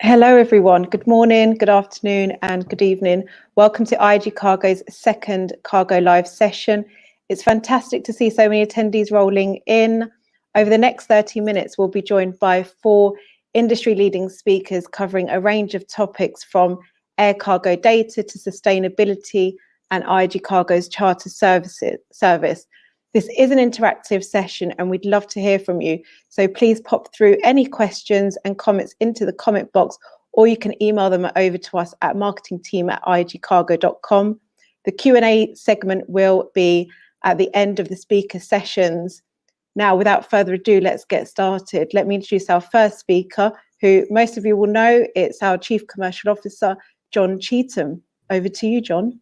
Hello, everyone. Good morning, good afternoon, and good evening. Welcome to IAG Cargo's second Cargo Live session. It's fantastic to see so many attendees rolling in. Over the next 30 minutes, we'll be joined by 4 industry-leading speakers covering a range of topics from air cargo data to sustainability and IAG Cargo's charter service. This is an interactive session and we'd love to hear from you. So please pop through any questions and comments into the comment box, or you can email them over to us at marketingteam@iagcargo.com. The Q&A segment will be at the end of the speaker sessions. Now, without further ado, let's get started. Let me introduce our first speaker, who most of you will know. It's our Chief Commercial Officer, John Cheetham. Over to you, John.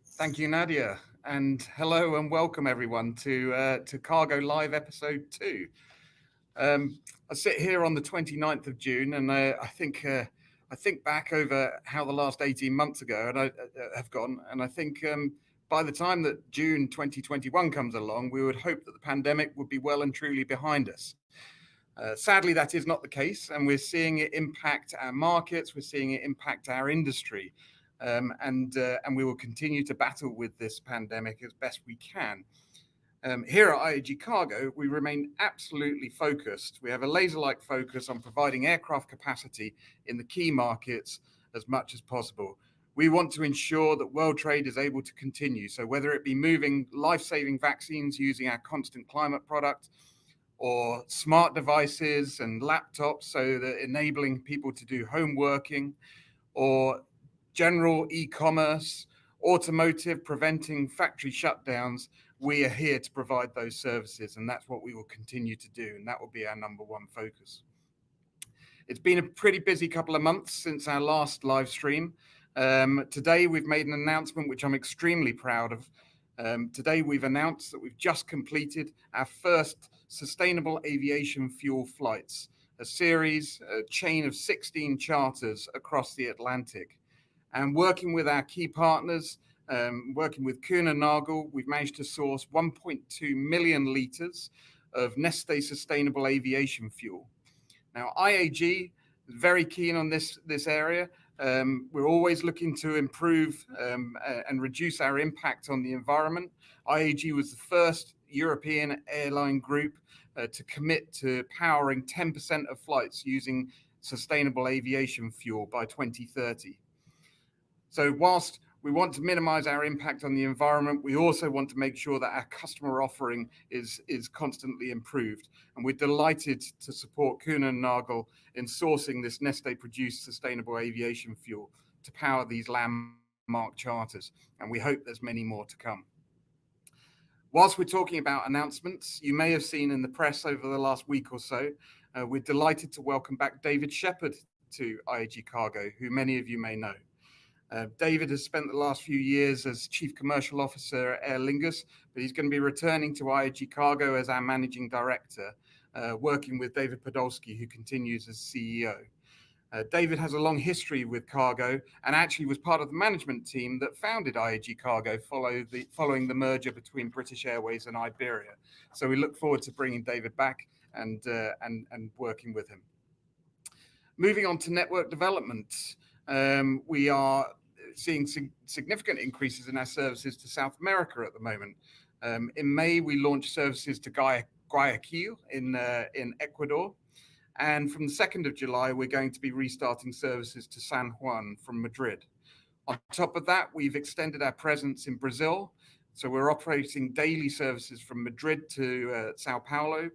Thank you, Nadia. And hello and welcome everyone to Cargo Live episode 2. I sit here on the 29th of June and I think back over how the last 18 months ago and I have gone, and I think by the time that June 2021 comes along, we would hope that the pandemic would be well and truly behind us. Sadly, that is not the case, and we're seeing it impact our markets, we're seeing it impact our industry. And we will continue to battle with this pandemic as best we can. Here at IAG Cargo, we remain absolutely focused. We have a laser-like focus on providing aircraft capacity in the key markets as much as possible. We want to ensure that world trade is able to continue. So whether it be moving life-saving vaccines using our constant climate product, or smart devices and laptops so that enabling people to do home working, or general e-commerce, automotive, preventing factory shutdowns, we are here to provide those services, and that's what we will continue to do, and that will be our number one focus. It's been a pretty busy couple of months since our last live stream. Today we've made an announcement which I'm extremely proud of. Today we've announced that we've just completed our first sustainable aviation fuel flights, a chain of 16 charters across the Atlantic. And working with our key partners, working with Kuehne+Nagel, we've managed to source 1.2 million litres of Neste sustainable aviation fuel. Now, IAG is very keen on this area. We're always looking to improve and reduce our impact on the environment. IAG was the first European airline group to commit to powering 10% of flights using sustainable aviation fuel by 2030. So whilst we want to minimize our impact on the environment, we also want to make sure that our customer offering is constantly improved. And we're delighted to support Kuehne+Nagel in sourcing this Neste-produced sustainable aviation fuel to power these landmark charters. And we hope there's many more to come. Whilst we're talking about announcements, you may have seen in the press over the last week or so, we're delighted to welcome back David Shepard to IAG Cargo, who many of you may know. David has spent the last few years as Chief Commercial Officer at Aer Lingus, but he's going to be returning to IAG Cargo as our Managing Director, working with David Podolsky, who continues as CEO. David has a long history with Cargo and actually was part of the management team that founded IAG Cargo following the merger between British Airways and Iberia. So we look forward to bringing David back and working with him. Moving on to network development, we are seeing significant increases in our services to South America at the moment. In May, we launched services to Guayaquil in Ecuador. And from the 2nd of July, we're going to be restarting services to San Juan from Madrid. On top of that, we've extended our presence in Brazil. So we're operating daily services from Madrid to Sao Paulo.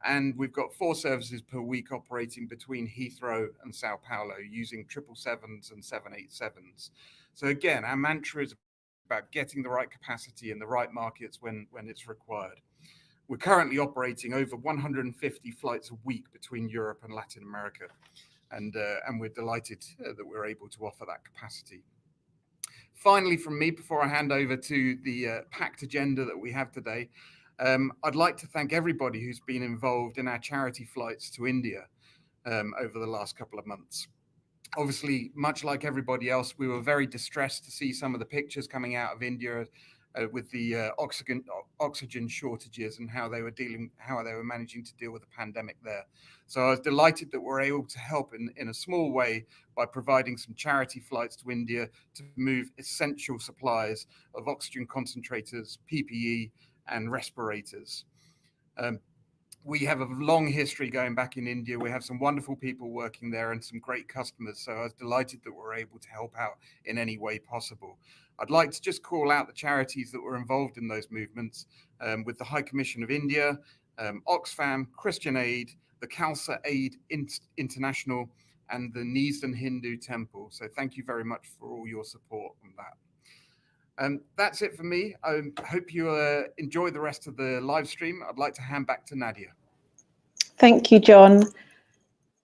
And we've got 4 services per week operating between Heathrow and Sao Paulo using 777s and 787s. So again, our mantra is about getting the right capacity in the right markets when it's required. We're currently operating over 150 flights a week between Europe and Latin America. And we're delighted that we're able to offer that capacity. Finally, from me, before I hand over to the packed agenda that we have today, I'd like to thank everybody who's been involved in our charity flights to India over the last couple of months. Obviously, much like everybody else, we were very distressed to see some of the pictures coming out of India with the oxygen shortages and how they were managing to deal with the pandemic there. So I was delighted that we're able to help in a small way by providing some charity flights to India to move essential supplies of oxygen concentrators, PPE, and respirators. We have a long history going back in India. We have some wonderful people working there and some great customers. So I was delighted that we're able to help out in any way possible. I'd like to just call out the charities that were involved in those movements with the High Commission of India, Oxfam, Christian Aid, the Khalsa Aid International, and the Neasden Hindu Temple. So thank you very much for all your support on that. That's it for me. I hope you enjoy the rest of the live stream. I'd like to hand back to Nadia. Thank you, John.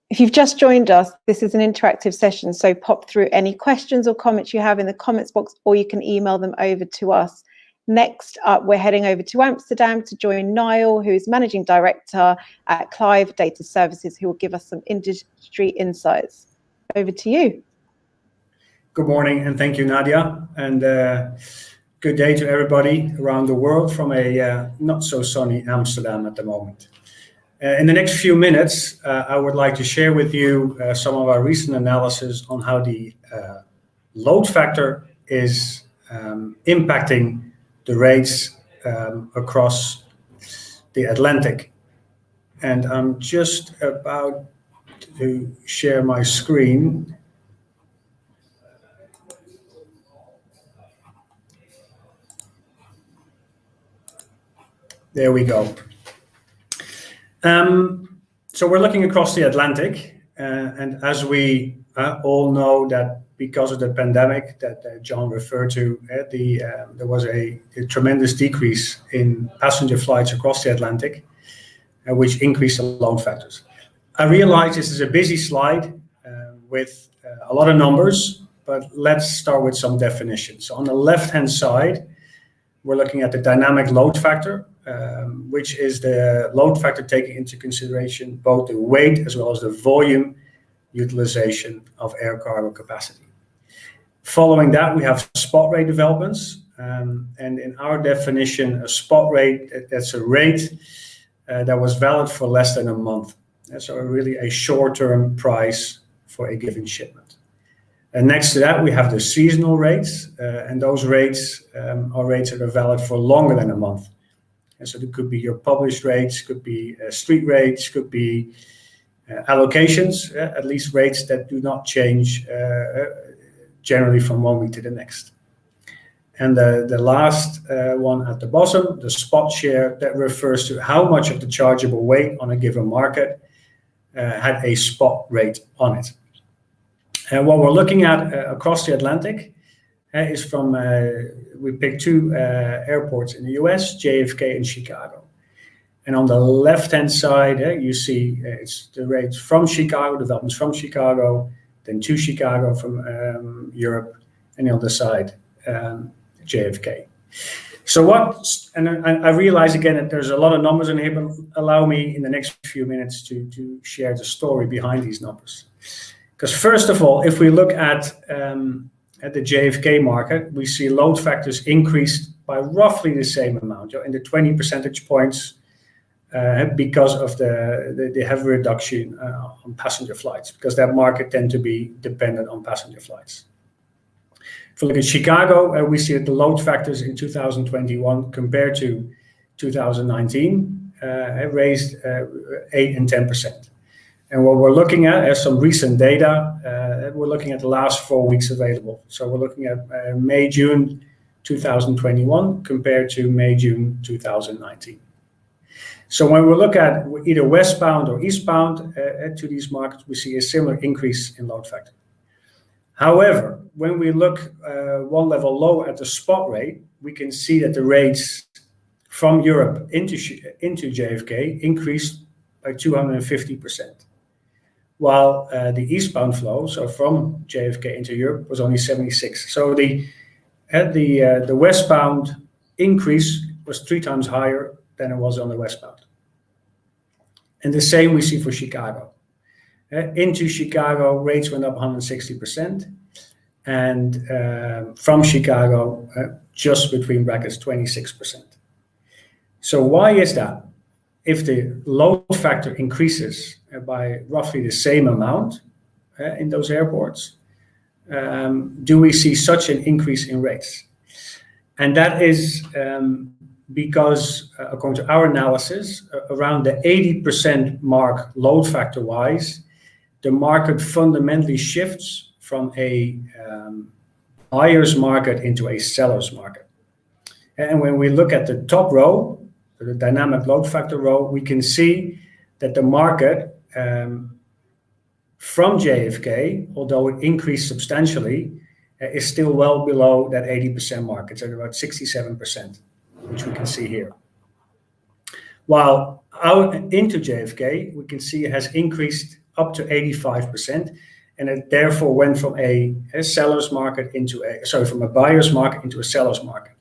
If you've just joined us, this is an interactive session, so pop through any questions or comments you have in the comments box, or you can email them over to us. Next up, we're heading over to Amsterdam to join Niall, who's Managing Director at CLIVE Data Services, who will give us some industry insights. Over to you. Good morning, and thank you, Nadia, and good day to everybody around the world from a not so sunny Amsterdam at the moment. In the next few minutes, I would like to share with you some of our recent analysis on how the load factor is impacting the rates across the Atlantic. And I'm just about to share my screen. There we go. So we're looking across the Atlantic, and as we all know that because of the pandemic that John referred to, there was a tremendous decrease in passenger flights across the Atlantic, which increased the load factors. I realize this is a busy slide with a lot of numbers, but let's start with some definitions. So on the left-hand side, we're looking at the dynamic load factor, which is the load factor taking into consideration both the weight as well as the volume utilization of air cargo capacity. Following that, we have spot rate developments. And in our definition, a spot rate, that's a rate that was valid for less than a month. So really a short-term price for a given shipment. And next to that, we have the seasonal rates, and those rates are rates that are valid for longer than a month. And so it could be your published rates, could be street rates, could be allocations, at least rates that do not change generally from one week to the next. And the last one at the bottom, the spot share, that refers to how much of the chargeable weight on a given market had a spot rate on it. And what we're looking at across the Atlantic is from, we picked two airports in the US, JFK and Chicago. And on the left-hand side, you see it's the rates from Chicago, developments from Chicago, then to Chicago from Europe, and the other side, JFK. So what, and I realize again that there's a lot of numbers in here, but allow me in the next few minutes to share the story behind these numbers. Because first of all, if we look at the JFK market, we see load factors increased by roughly the same amount, in the 20 percentage points, because of the heavy reduction on passenger flights, because that market tend to be dependent on passenger flights. If we look at Chicago, we see that the load factors in 2021 compared to 2019 have raised 8 and 10%. And what we're looking at is some recent data. We're looking at the last 4 weeks available. So we're looking at May, June 2021 compared to May, June 2019. So when we look at either westbound or eastbound to these markets, we see a similar increase in load factor. However, when we look one level lower at the spot rate, we can see that the rates from Europe into JFK increased by 250%, while the eastbound flow, so from JFK into Europe, was only 76. So the westbound increase was 3 times higher than it was on the westbound. And the same we see for Chicago. Into Chicago, rates went up 160%, and from Chicago, just between brackets, 26%. So why is that? If the load factor increases by roughly the same amount in those airports, do we see such an increase in rates? And that is because, according to our analysis, around the 80% mark load factor wise, the market fundamentally shifts from a buyer's market into a seller's market. And when we look at the top row, the dynamic load factor row, we can see that the market from JFK, although it increased substantially, is still well below that 80% mark. It's at about 67%, which we can see here. While out into JFK, we can see it has increased up to 85%, and it therefore went from a seller's market into from a buyer's market into a seller's market.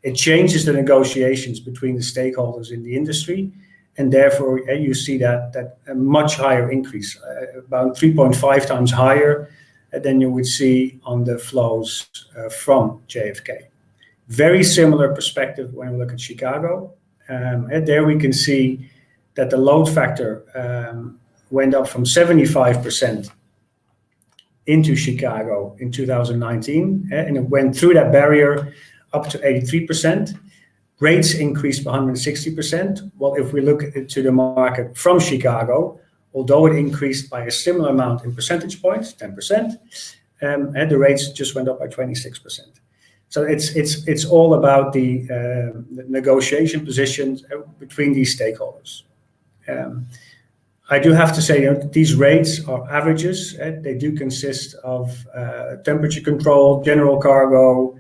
It changes the negotiations between the stakeholders in the industry, and therefore you see that a much higher increase, about 3.5 times higher than you would see on the flows from JFK. Very similar perspective when we look at Chicago. And there we can see that the load factor went up from 75% into Chicago in 2019, and it went through that barrier up to 83%. Rates increased by 160%. Well, if we look into the market from Chicago, although it increased by a similar amount in percentage points, 10%, and the rates just went up by 26%. So it's all about the negotiation positions between these stakeholders. I do have to say these rates are averages. They do consist of temperature control, general cargo,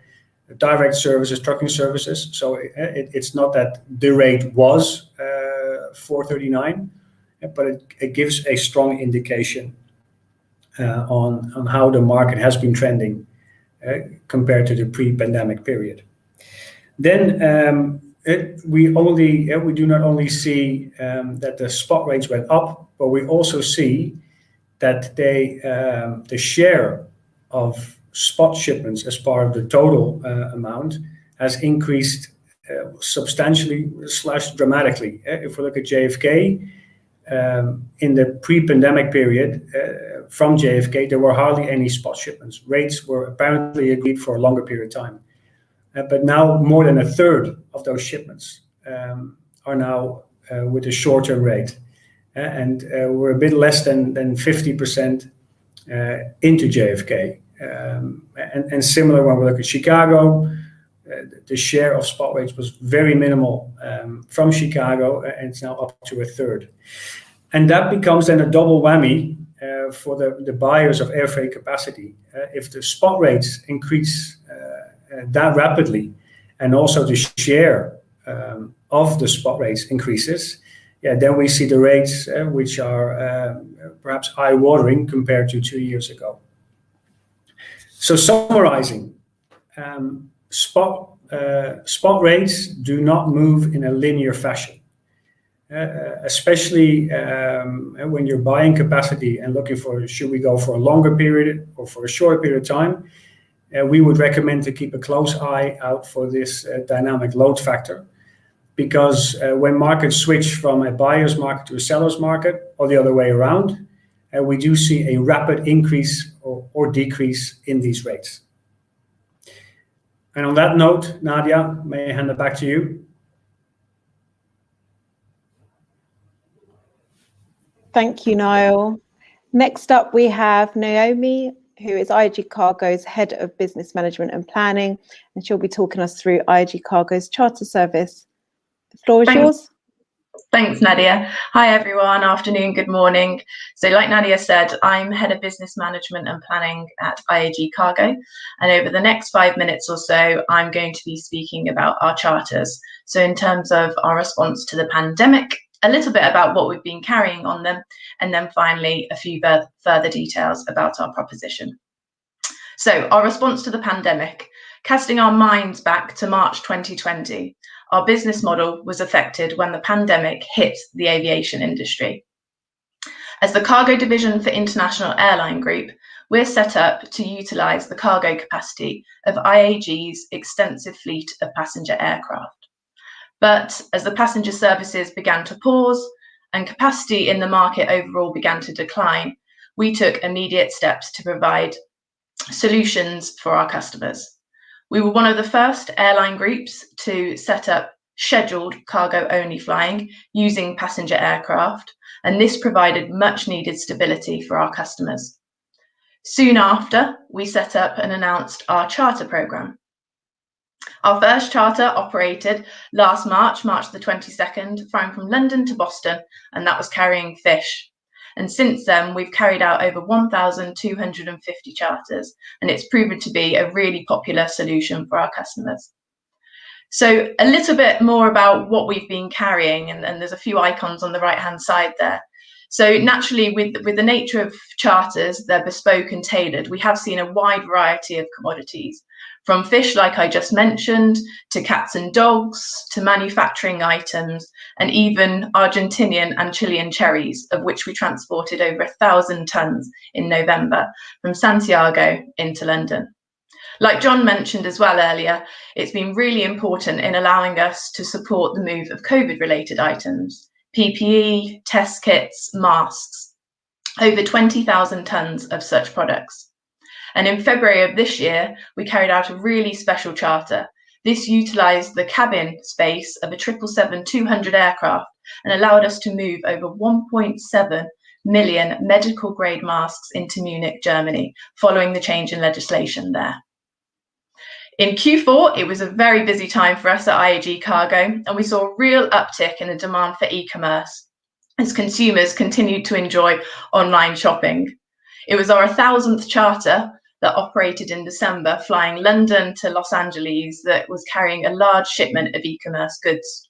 direct services, trucking services. So it's not that the rate was 439, but it gives a strong indication on how the market has been trending compared to the pre-pandemic period. Then we do not only see that the spot rates went up, but we also see that the share of spot shipments as part of the total amount has increased substantially / dramatically. If we look at JFK, in the pre-pandemic period from JFK, there were hardly any spot shipments. Rates were apparently agreed for a longer period of time. But now more than a third of those shipments are now with a short-term rate. And we're a bit less than 50% into JFK. And similar when we look at Chicago, the share of spot rates was very minimal from Chicago, and it's now up to a third. And that becomes then a double whammy for the buyers of air freight capacity. If the spot rates increase that rapidly, and also the share of the spot rates increases, then we see the rates which are perhaps eye-watering compared to 2 years ago. So summarizing, spot rates do not move in a linear fashion, especially when you're buying capacity and looking for, should we go for a longer period or for a short period of time? We would recommend to keep a close eye out for this dynamic load factor, because when markets switch from a buyer's market to a seller's market, or the other way around, we do see a rapid increase or decrease in these rates. And on that note, Nadia, may I hand it back to you? Thank you, Niall. Next up, we have Naomi, who is IAG Cargo's Head of Business Management and Planning, and she'll be talking us through IAG Cargo's charter service. The floor is yours. Thanks, Nadia. Hi, everyone. Afternoon, good morning. So like Nadia said, I'm Head of Business Management and Planning at IAG Cargo. And over the next 5 minutes or so, I'm going to be speaking about our charters. So in terms of our response to the pandemic, a little bit about what we've been carrying on them, and then finally a few further details about our proposition. So our response to the pandemic, casting our minds back to March 2020, our business model was affected when the pandemic hit the aviation industry. As the cargo division for International Airline Group, we're set up to utilise the cargo capacity of IAG's extensive fleet of passenger aircraft. But as the passenger services began to pause and capacity in the market overall began to decline, we took immediate steps to provide solutions for our customers. We were one of the first airline groups to set up scheduled cargo-only flying using passenger aircraft, and this provided much-needed stability for our customers. Soon after, we set up and announced our charter programme. Our first charter operated last March the 22nd, flying from London to Boston, and that was carrying fish. And since then, we've carried out over 1,250 charters, and it's proven to be a really popular solution for our customers. So a little bit more about what we've been carrying, and there's a few icons on the right-hand side there. So naturally, with the nature of charters, they're bespoke and tailored. We have seen a wide variety of commodities, from fish, like I just mentioned, to cats and dogs, to manufacturing items, and even Argentinian and Chilean cherries, of which we transported over 1,000 tonnes in November from Santiago into London. Like John mentioned as well earlier, it's been really important in allowing us to support the move of COVID-related items, PPE, test kits, masks, over 20,000 tonnes of such products. And in February of this year, we carried out a really special charter. This utilised the cabin space of a 777-200 aircraft and allowed us to move over 1.7 million medical grade masks into Munich, Germany, following the change in legislation there. In Q4, it was a very busy time for us at IAG Cargo, and we saw a real uptick in the demand for e-commerce as consumers continued to enjoy online shopping. It was our 1,000th charter that operated in December, flying London to Los Angeles, that was carrying a large shipment of e-commerce goods.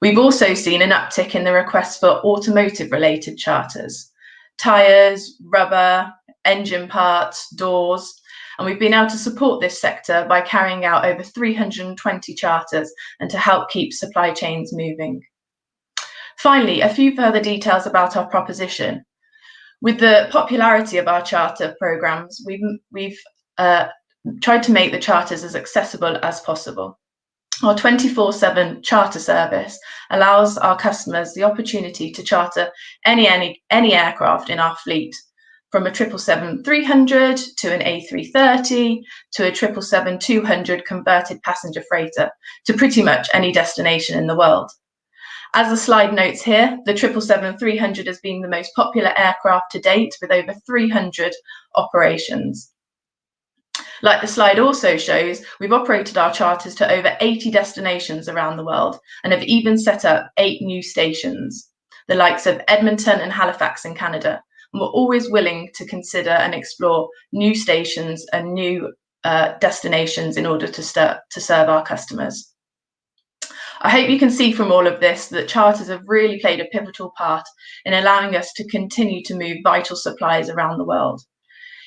We've also seen an uptick in the requests for automotive-related charters, tyres, rubber, engine parts, doors, and we've been able to support this sector by carrying out over 320 charters and to help keep supply chains moving. Finally, a few further details about our proposition. With the popularity of our charter programs, we've tried to make the charters as accessible as possible. Our 24/7 charter service allows our customers the opportunity to charter any aircraft in our fleet, from a 777-300 to an A330 to a 777-200 converted passenger freighter, to pretty much any destination in the world. As the slide notes here, the 777-300 has been the most popular aircraft to date, with over 300 operations. Like the slide also shows, we've operated our charters to over 80 destinations around the world and have even set up 8 new stations, the likes of Edmonton and Halifax in Canada. And we're always willing to consider and explore new stations and new destinations in order to serve our customers. I hope you can see from all of this that charters have really played a pivotal part in allowing us to continue to move vital supplies around the world.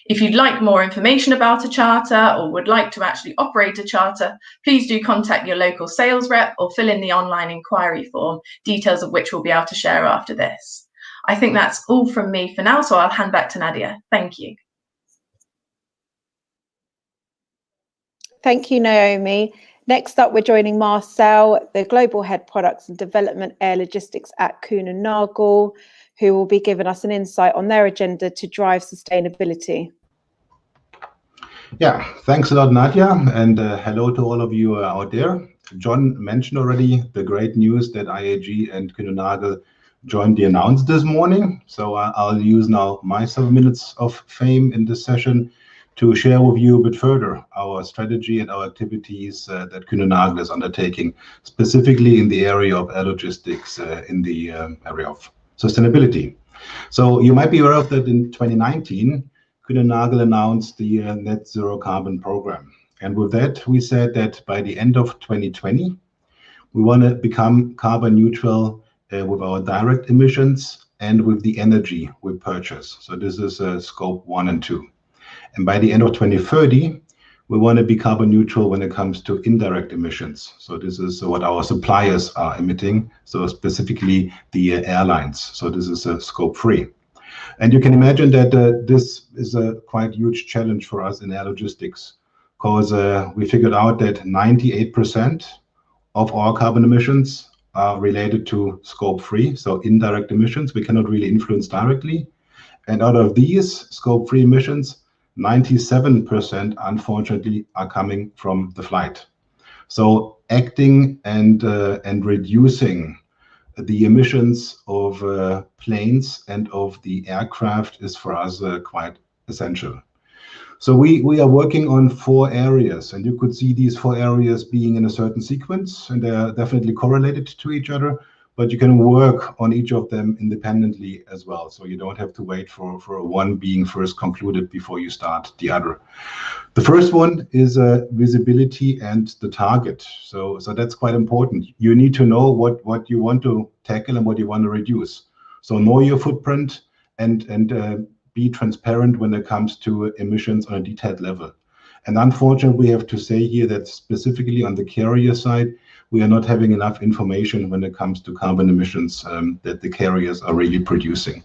If you'd like more information about a charter or would like to actually operate a charter, please do contact your local sales rep or fill in the online inquiry form, details of which we'll be able to share after this. I think that's all from me for now, so I'll hand back to Nadia. Thank you. Thank you, Naomi. Next up, we're joining Marcel, the Global Head Products and Development Air Logistics at Kuehne+Nagel, who will be giving us an insight on their agenda to drive sustainability. Yeah, thanks a lot, Nadia, and hello to all of you out there. John mentioned already the great news that IAG and Kuehne+Nagel jointly announced this morning. So I'll use now my 7 minutes of fame in this session to share with you a bit further our strategy and our activities that Kuehne+Nagel is undertaking, specifically in the area of air logistics, in the area of sustainability. So you might be aware of that in 2019, Kuehne+Nagel announced the net zero carbon program. And with that, we said that by the end of 2020, we want to become carbon neutral with our direct emissions and with the energy we purchase. So this is scope 1 and 2. And by the end of 2030, we want to be carbon neutral when it comes to indirect emissions. So this is what our suppliers are emitting, so specifically the airlines. So this is scope 3. And you can imagine that this is a quite huge challenge for us in air logistics, because we figured out that 98% of our carbon emissions are related to scope 3, so indirect emissions we cannot really influence directly. And out of these scope 3 emissions, 97% unfortunately are coming from the flight. So acting and reducing the emissions of planes and of the aircraft is for us quite essential. So we are working on 4 areas, and you could see these 4 areas being in a certain sequence, and they are definitely correlated to each other, but you can work on each of them independently as well. So you don't have to wait for one being first concluded before you start the other. The first one is visibility and the target. So that's quite important. You need to know what you want to tackle and what you want to reduce. So know your footprint and be transparent when it comes to emissions on a detailed level. And unfortunately, we have to say here that specifically on the carrier side, we are not having enough information when it comes to carbon emissions that the carriers are really producing.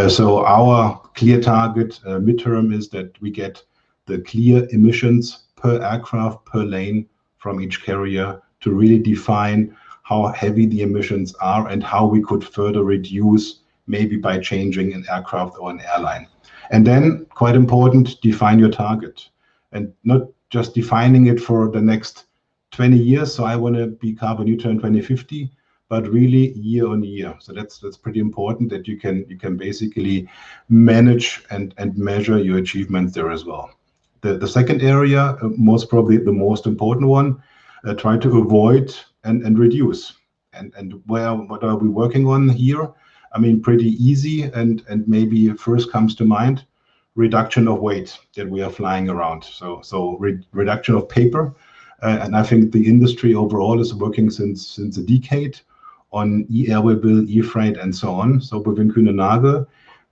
So our clear target midterm is that we get the clear emissions per aircraft, per lane from each carrier to really define how heavy the emissions are and how we could further reduce, maybe by changing an aircraft or an airline. And then, quite important, define your target. And not just defining it for the next 20 years, so I want to be carbon neutral in 2050, but really year on year. So that's pretty important that you can basically manage and measure your achievements there as well. The second area, most probably the most important one, try to avoid and reduce. And what are we working on here? I mean, pretty easy and maybe first comes to mind, reduction of weight that we are flying around. So reduction of paper. And I think the industry overall is working since a decade on e-airway bill, e-freight, and so on. So within Kuehne+Nagel,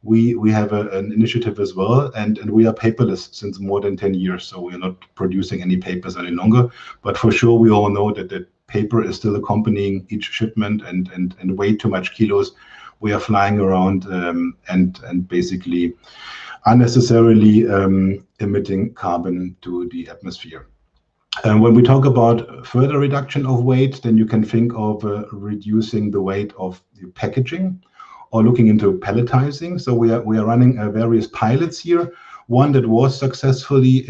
we have an initiative as well, and we are paperless since more than 10 years. So we are not producing any papers any longer. But for sure, we all know that paper is still accompanying each shipment and way too much kilos. We are flying around and basically unnecessarily emitting carbon to the atmosphere. And when we talk about further reduction of weight, then you can think of reducing the weight of the packaging or looking into palletizing. So we are running various pilots here. One that was successfully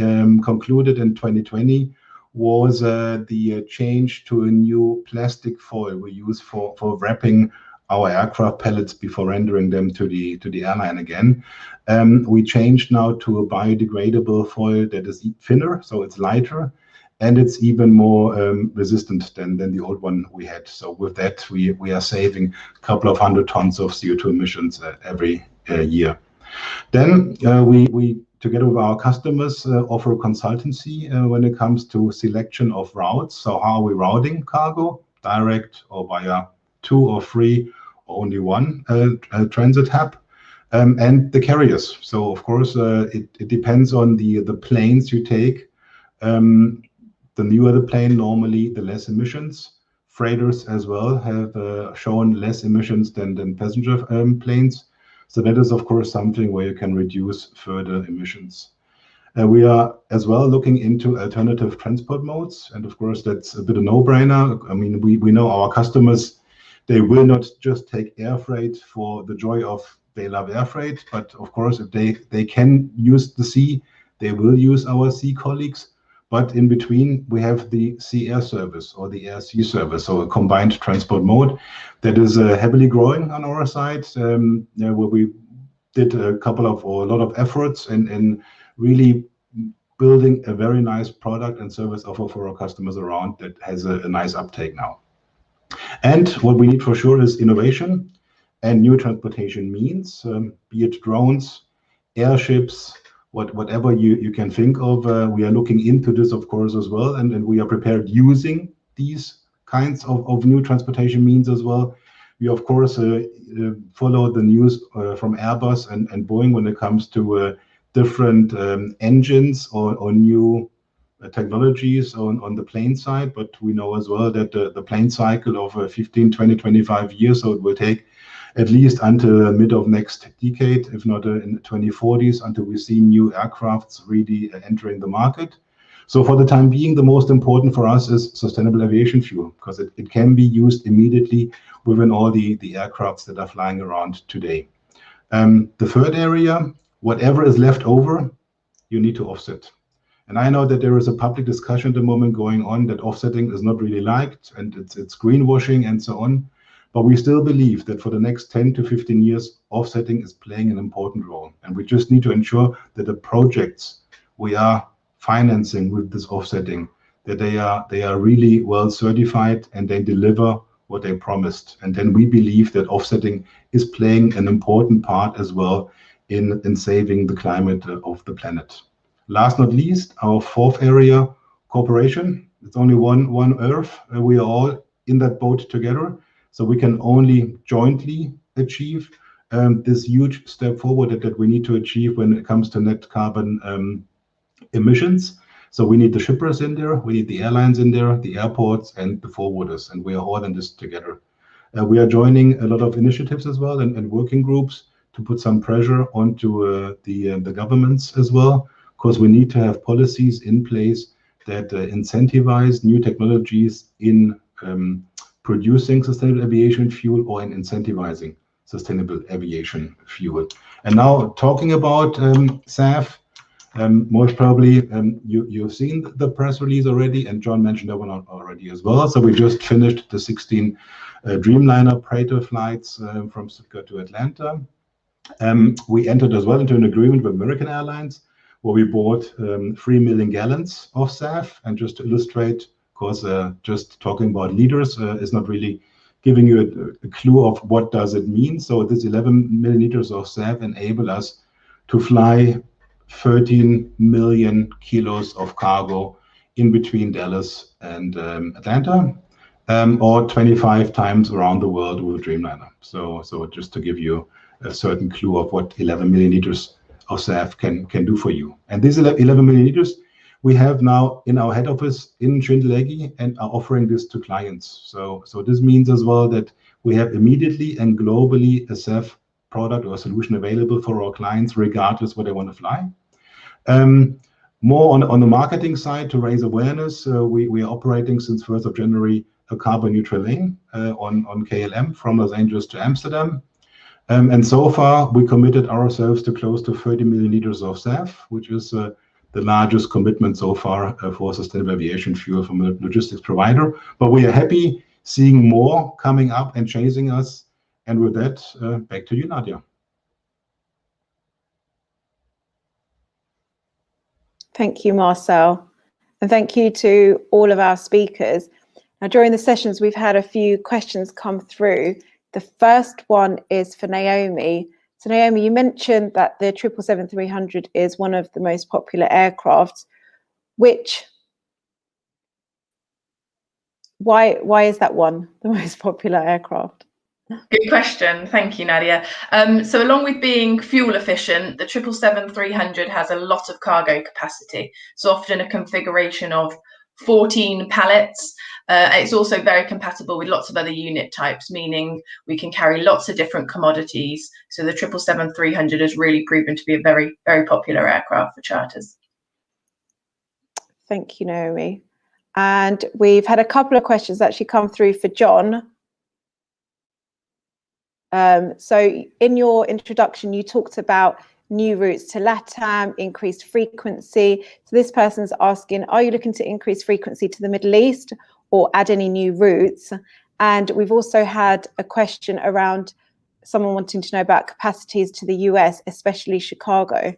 concluded in 2020 was the change to a new plastic foil we use for wrapping our aircraft pellets before rendering them to the airline again. We changed now to a biodegradable foil that is thinner, so it's lighter, and it's even more resistant than the old one we had. So with that, we are saving a couple of 100 tons of CO2 emissions every year. Then we together with our customers offer consultancy when it comes to selection of routes. So how are we routing cargo, direct or via 2 or 3 or only 1 transit hub, and the carriers. So of course it depends on the planes you take. The newer the plane, normally the less emissions. Freighters as well have shown less emissions than passenger planes. So that is of course something where you can reduce further emissions. We are as well looking into alternative transport modes, and of course that's a bit of a no-brainer. I mean, we know our customers, they will not just take air freight for the joy of they love air freight, but of course if they can use the sea, they will use our sea colleagues. But in between, we have the sea air service or the air sea service, so a combined transport mode that is heavily growing on our side, where we did a lot of efforts in really building a very nice product and service offer for our customers around that has a nice uptake now. And what we need for sure is innovation and new transportation means, be it drones, airships, whatever you can think of. We are looking into this, of course, as well, and we are prepared using these kinds of new transportation means as well. We, of course, follow the news from Airbus and Boeing when it comes to different engines or new technologies on the plane side, but we know as well that the plane cycle of 15, 20, 25 years, so it will take at least until mid of next decade, if not in the 2040s, until we see new aircrafts really entering the market. So for the time being, the most important for us is sustainable aviation fuel, because it can be used immediately within all the aircrafts that are flying around today. The third area, whatever is left over, you need to offset. And I know that there is a public discussion at the moment going on that offsetting is not really liked and it's greenwashing and so on. But we still believe that for the next 10 to 15 years, offsetting is playing an important role. And we just need to ensure that the projects we are financing with this offsetting, that they are really well certified and they deliver what they promised. And then we believe that offsetting is playing an important part as well in saving the climate of the planet. Last not least, our fourth area, cooperation. It's only one Earth. We are all in that boat together. So we can only jointly achieve this huge step forward that we need to achieve when it comes to net carbon emissions. So we need the shippers in there, we need the airlines in there, the airports and the forwarders, and we are all in this together. We are joining a lot of initiatives as well and working groups to put some pressure onto the governments as well, because we need to have policies in place that incentivize new technologies in producing sustainable aviation fuel or in incentivizing sustainable aviation fuel. And now talking about SAF, most probably you've seen the press release already, and John mentioned that one already as well. So we just finished the 16 Dreamliner Praetor flights from Stuttgart to Atlanta. We entered as well into an agreement with American Airlines where we bought 3 million gallons of SAF. And just to illustrate, of course, just talking about liters is not really giving you a clue of what does it mean. So this 11 milliliters of SAF enable us to fly 13 million kilos of cargo in between Dallas and Atlanta, or 25 times around the world with a Dreamliner. So just to give you a certain clue of what 11 milliliters of SAF can do for you. And these 11 milliliters we have now in our head office in Schindellegi and are offering this to clients. So this means as well that we have immediately and globally a SAF product or solution available for our clients, regardless where they want to fly. More on the marketing side to raise awareness, we are operating since 1st of January a carbon neutral lane on KLM from Los Angeles to Amsterdam. And so far, we committed ourselves to close to 30 million liters of SAF, which is the largest commitment so far for sustainable aviation fuel from a logistics provider. But we are happy seeing more coming up and chasing us. And with that, back to you, Nadia. Thank you, Marcel. And thank you to all of our speakers. Now, during the sessions, we've had a few questions come through. The first one is for Naomi. So Naomi, you mentioned that the 777-300 is one of the most popular aircraft. Why is that one the most popular aircraft? Good question. Thank you, Nadia. So along with being fuel efficient, the 777-300 has a lot of cargo capacity. So often a configuration of 14 pallets. It's also very compatible with lots of other unit types, meaning we can carry lots of different commodities. So the 777-300 has really proven to be a very, very popular aircraft for charters. Thank you, Naomi. And we've had a couple of questions actually come through for John. So in your introduction, you talked about new routes to LATAM, increased frequency. So this person's asking, are you looking to increase frequency to the Middle East or add any new routes? And we've also had a question around someone wanting to know about capacities to the US, especially Chicago.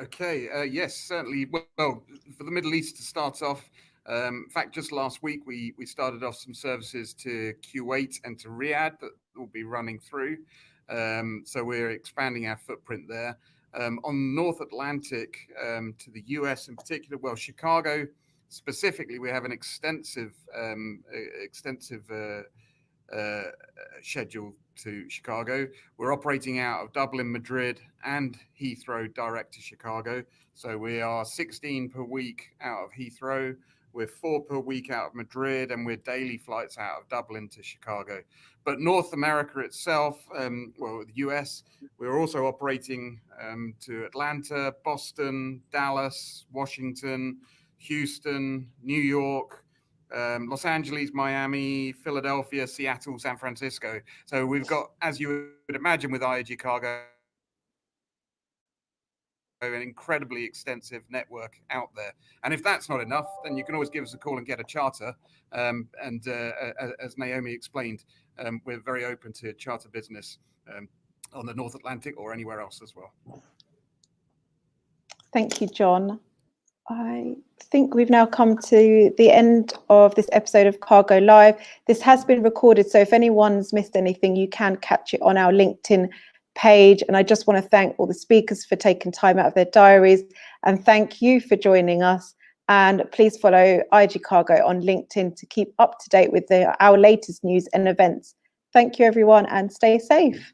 Okay, yes, certainly. Well, for the Middle East to start off, in fact, just last week, we started off some services to Kuwait and to Riyadh that will be running through. So we're expanding our footprint there. On North Atlantic to the US in particular, well, Chicago specifically, we have an extensive schedule to Chicago. We're operating out of Dublin, Madrid, and Heathrow direct to Chicago. So we are 16 per week out of Heathrow, We're 4 per week out of Madrid, and we're daily flights out of Dublin to Chicago. But North America itself, well, the US, we're also operating to Atlanta, Boston, Dallas, Washington, Houston, New York, Los Angeles, Miami, Philadelphia, Seattle, San Francisco. So we've got, as you would imagine with IAG Cargo, an incredibly extensive network out there. And if that's not enough, then you can always give us a call and get a charter. As Naomi explained, we're very open to charter business on the North Atlantic or anywhere else as well. Thank you, John. I think we've now come to the end of this episode of Cargo Live. This has been recorded, so if anyone's missed anything, you can catch it on our LinkedIn page. And I just want to thank all the speakers for taking time out of their diaries, and thank you for joining us. And please follow IAG Cargo on LinkedIn to keep up to date with our latest news and events. Thank you, everyone, and stay safe.